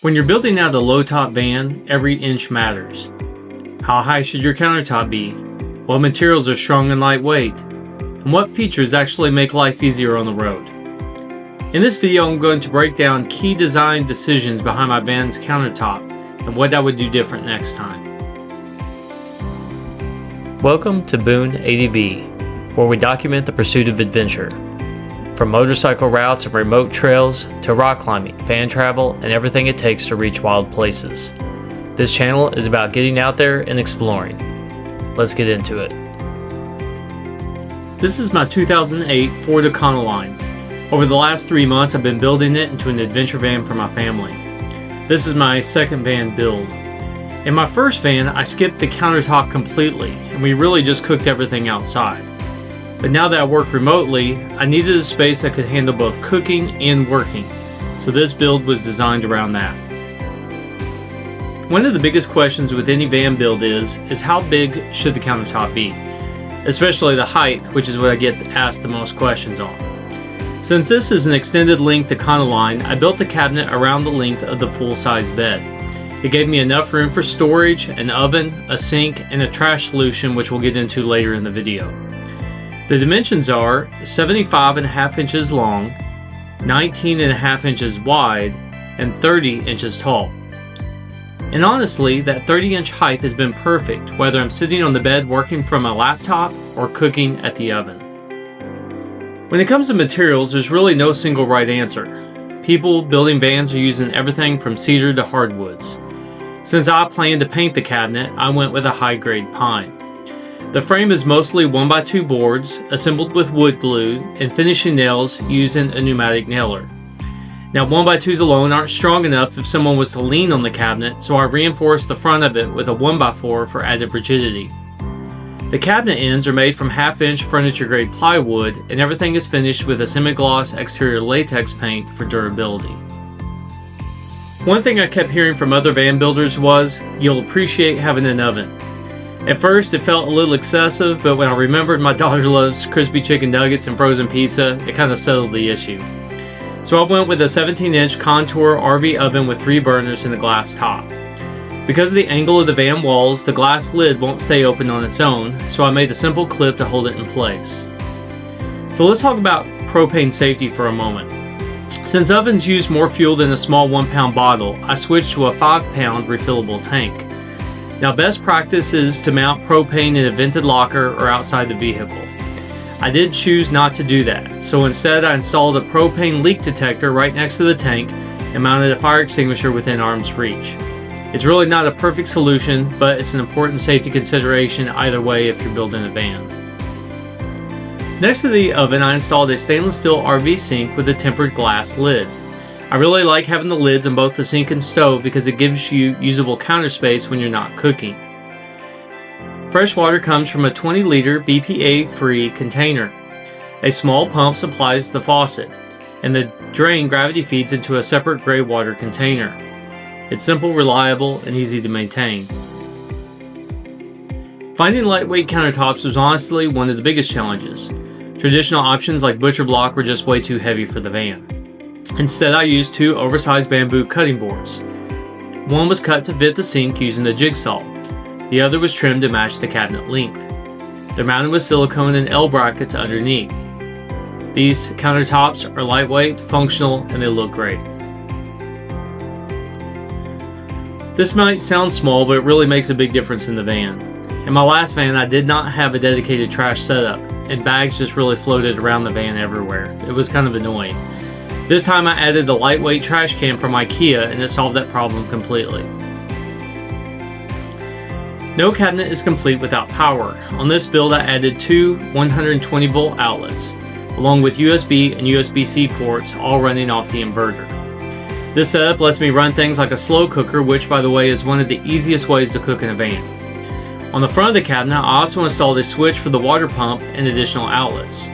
When you're building out a low-top van, every inch matters. How high should your countertop be? What materials are strong and lightweight? And what features actually make life easier on the road? In this video, I'm going to break down key design decisions behind my van's countertop and what I would do different next time. Welcome to Boone ADV, where we document the pursuit of adventure. From motorcycle routes and remote trails to rock climbing, van travel, and everything it takes to reach wild places. This channel is about getting out there and exploring. Let's get into it. This is my 2008 Ford Econoline. Over the last 3 months, I've been building it into an adventure van for my family. This is my second van build. In my first van, I skipped the countertop completely, and we really just cooked everything outside. But now that I work remotely, I needed a space that could handle both cooking and working, so this build was designed around that. One of the biggest questions with any van build is how big should the countertop be? Especially the height, which is what I get asked the most questions on. Since this is an extended length Econoline, I built the cabinet around the length of the full-size bed. It gave me enough room for storage, an oven, a sink, and a trash solution, which we'll get into later in the video. The dimensions are 75.5 inches long, 19.5 inches wide, and 30 inches tall. And honestly, that 30-inch height has been perfect, whether I'm sitting on the bed working from a laptop or cooking at the oven. When it comes to materials, there's really no single right answer. People building vans are using everything from cedar to hardwoods. Since I planned to paint the cabinet, I went with a high-grade pine. The frame is mostly 1x2 boards, assembled with wood glue, and finishing nails using a pneumatic nailer. Now 1x2s alone aren't strong enough if someone was to lean on the cabinet, so I reinforced the front of it with a 1x4 for added rigidity. The cabinet ends are made from 1/2-inch furniture-grade plywood, and everything is finished with a semi-gloss exterior latex paint for durability. One thing I kept hearing from other van builders was, "You'll appreciate having an oven." At first, it felt a little excessive, but when I remembered my daughter loves crispy chicken nuggets and frozen pizza, it kind of settled the issue. So I went with a 17-inch Contour RV oven with 3 burners and a glass top. Because of the angle of the van walls, the glass lid won't stay open on its own, so I made a simple clip to hold it in place. So let's talk about propane safety for a moment. Since ovens use more fuel than a small 1-pound bottle, I switched to a 5-pound refillable tank. Now, best practice is to mount propane in a vented locker or outside the vehicle. I did choose not to do that, so instead I installed a propane leak detector right next to the tank and mounted a fire extinguisher within arm's reach. It's really not a perfect solution, but it's an important safety consideration either way if you're building a van. Next to the oven, I installed a stainless steel RV sink with a tempered glass lid. I really like having the lids on both the sink and stove because it gives you usable counter space when you're not cooking. Fresh water comes from a 20-liter BPA-free container. A small pump supplies the faucet, and the drain gravity feeds into a separate gray water container. It's simple, reliable, and easy to maintain. Finding lightweight countertops was honestly one of the biggest challenges. Traditional options like butcher block were just way too heavy for the van. Instead, I used 2 oversized bamboo cutting boards. One was cut to fit the sink using a jigsaw. The other was trimmed to match the cabinet length. They're mounted with silicone and L brackets underneath. These countertops are lightweight, functional, and they look great. This might sound small, but it really makes a big difference in the van. In my last van, I did not have a dedicated trash setup, and bags just really floated around the van everywhere. It was kind of annoying. This time I added the lightweight trash can from IKEA and it solved that problem completely. No cabinet is complete without power. On this build I added 2 120 volt outlets, along with USB and USB-C ports all running off the inverter. This setup lets me run things like a slow cooker, which by the way is one of the easiest ways to cook in a van. On the front of the cabinet I also installed a switch for the water pump and additional outlets.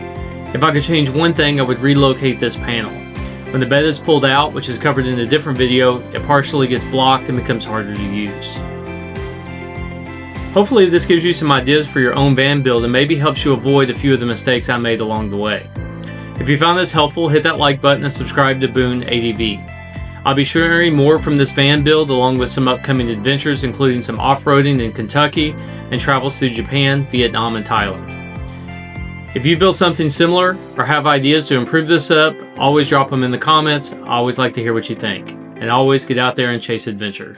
If I could change one thing, I would relocate this panel. When the bed is pulled out, which is covered in a different video, it partially gets blocked and becomes harder to use. Hopefully this gives you some ideas for your own van build and maybe helps you avoid a few of the mistakes I made along the way. If you found this helpful, hit that like button and subscribe to Boone ADV. I'll be sharing more from this van build along with some upcoming adventures, including some off-roading in Kentucky and travels through Japan, Vietnam, and Thailand. If you built something similar or have ideas to improve this up, always drop them in the comments. I always like to hear what you think. And always get out there and chase adventure.